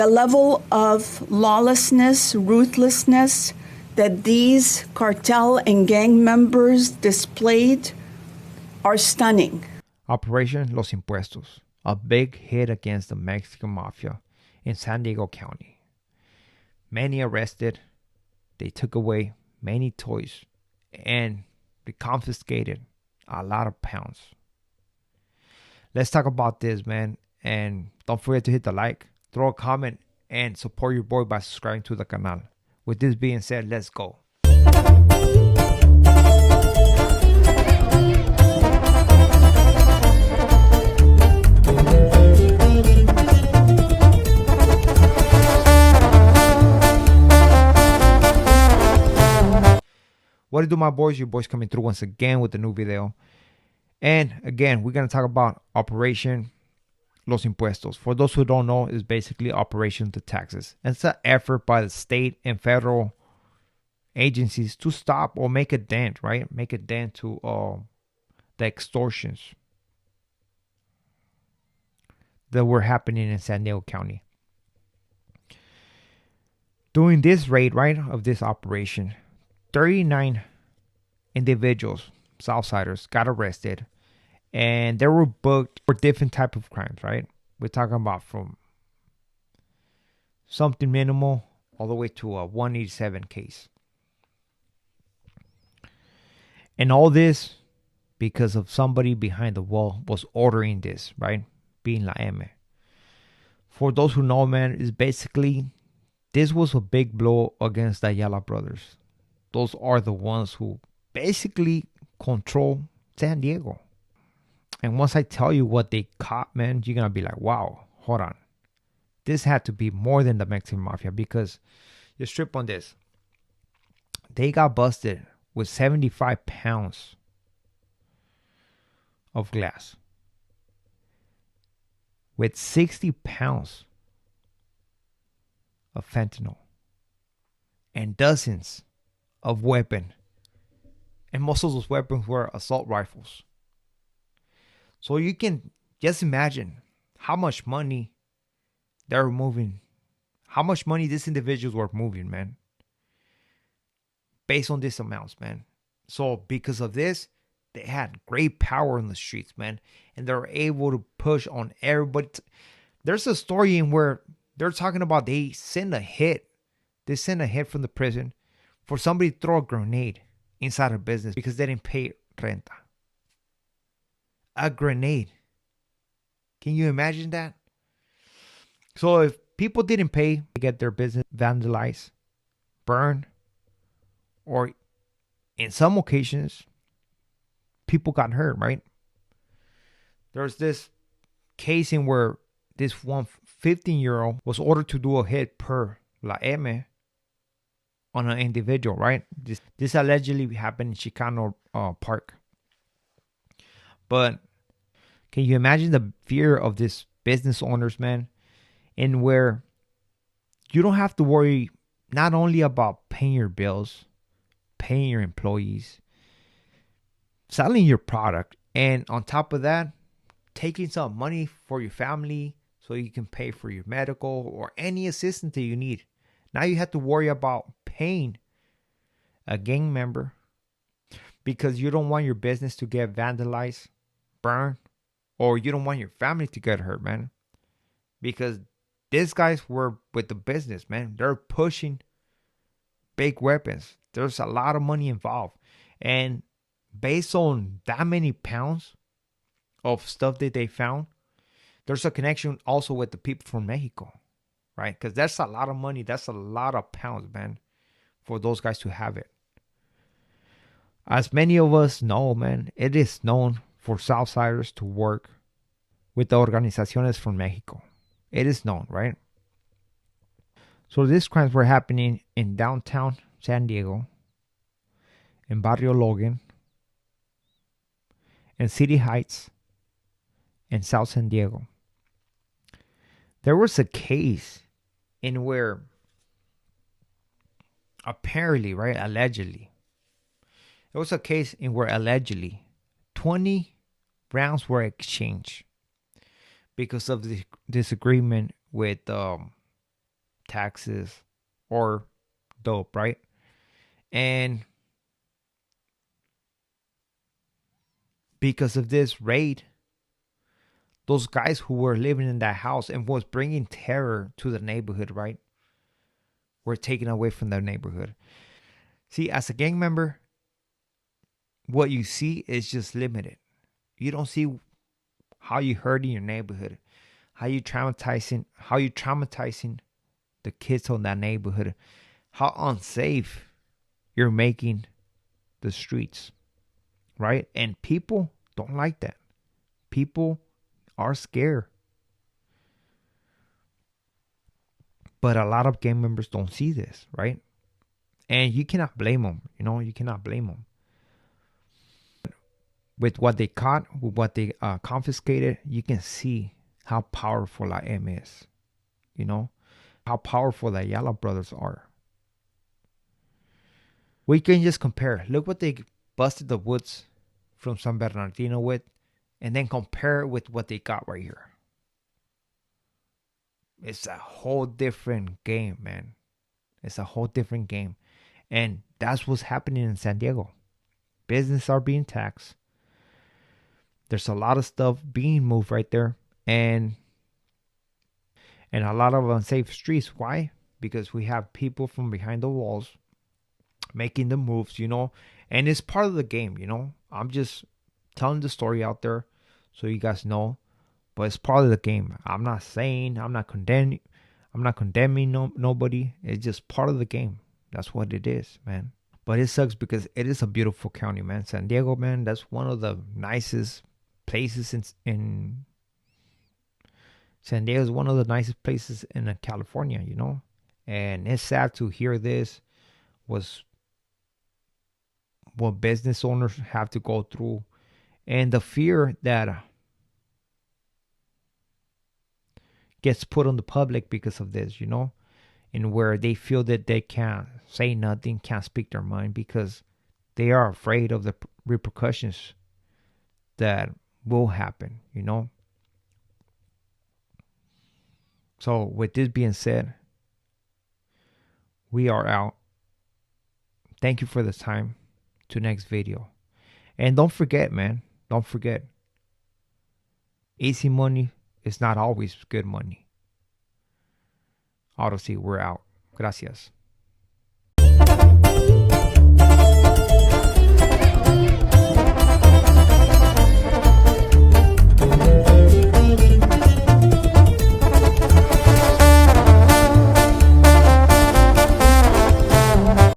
The level of lawlessness, ruthlessness that these cartel and gang members displayed are stunning. Operation Los Impuestos, a big hit against the Mexican mafia in San Diego County. Many arrested, they took away many toys, and they confiscated a lot of pounds. Let's talk about this, man. And don't forget to hit the like, throw a comment, and support your boy by subscribing to the canal. With this being said, let's go. What to do, my boys? Your boys coming through once again with a new video. And again, we're going to talk about Operation Los Impuestos. For those who don't know, it's basically Operation the Taxes. And it's an effort by the state and federal agencies to stop or make a dent, right? Make a dent to the extortions that were happening in San Diego County. During this raid, right, of this operation, 39 individuals, Southsiders, got arrested, and they were booked for different type of crimes, right? We're talking about from something minimal all the way to a 187 case. And all this because of somebody behind the wall was ordering this, right? Being La M. For those who know, man, is basically this was a big blow against the Ayala brothers. Those are the ones who basically control San Diego. And once I tell you what they caught, man, you're going to be like, wow, hold on. This had to be more than the Mexican mafia, because you strip on this. They got busted with 75 pounds of glass, with 60 pounds of fentanyl, and dozens of weapons. And most of those weapons were assault rifles. So you can just imagine how much money they're moving, how much money these individuals were moving, man, based on these amounts, man. So because of this, they had great power in the streets, man, and they're able to push on everybody. There's a story in where they're talking about they send a hit from the prison for somebody to throw a grenade inside a business because they didn't pay renta. A grenade. Can you imagine that? So if people didn't pay to get their business vandalized, burned, or in some occasions, people got hurt, right? There's this case in where this one 15-year-old was ordered to do a hit per La M on an individual, right? This allegedly happened in Chicano Park. But can you imagine the fear of these business owners, man? In where you don't have to worry not only about paying your bills, paying your employees, selling your product, and on top of that, taking some money for your family so you can pay for your medical or any assistance that you need. Now you have to worry about paying a gang member because you don't want your business to get vandalized, burned, or you don't want your family to get hurt, man. Because these guys were with the business, man. They're pushing big weapons. There's a lot of money involved. And based on that many pounds of stuff that they found, there's a connection also with the people from Mexico, right? Because that's a lot of money. That's a lot of pounds, man, for those guys to have it. As many of us know, man, it is known for Southsiders to work with the organizaciones from Mexico. It is known, right? So these crimes were happening in downtown San Diego, in Barrio Logan, in City Heights, and South San Diego. There was a case in where apparently, right, allegedly, there was a case in where allegedly 20 rounds were exchanged because of the disagreement with taxes, or dope, right? And because of this raid, those guys who were living in that house and was bringing terror to the neighborhood, right, were taken away from their neighborhood. See, as a gang member, what you see is just limited. You don't see how you hurt in your neighborhood, how you traumatizing the kids on that neighborhood, how unsafe you're making the streets, right? And people don't like that. People are scared. But a lot of gang members don't see this, right? And you cannot blame them. You cannot blame them. With what they caught, with what they confiscated, you can see how powerful La M is. How powerful the Ayala brothers are. We can just compare. Look what they busted the woods from San Bernardino with, and then compare it with what they got right here. It's a whole different game, man. It's a whole different game. And that's what's happening in San Diego. Businesses are being taxed. There's a lot of stuff being moved right there. And a lot of unsafe streets. Why? Because we have people from behind the walls making the moves, and it's part of the game, I'm just telling the story out there so you guys know, but it's part of the game. I'm not condemning nobody. It's just part of the game. That's what it is, man. But it sucks because it is a beautiful county, man. San Diego, man, that's one of the nicest places in San Diego is one of the nicest places in California, and it's sad to hear this was what business owners have to go through, and the fear that gets put on the public because of this, and where they feel that they can't say nothing, can't speak their mind because they are afraid of the repercussions that will happen, So with this being said, we are out. Thank you for the time. To next video. And don't forget, man. Don't forget. Easy money is not always good money. Odyssey, we're out. Gracias.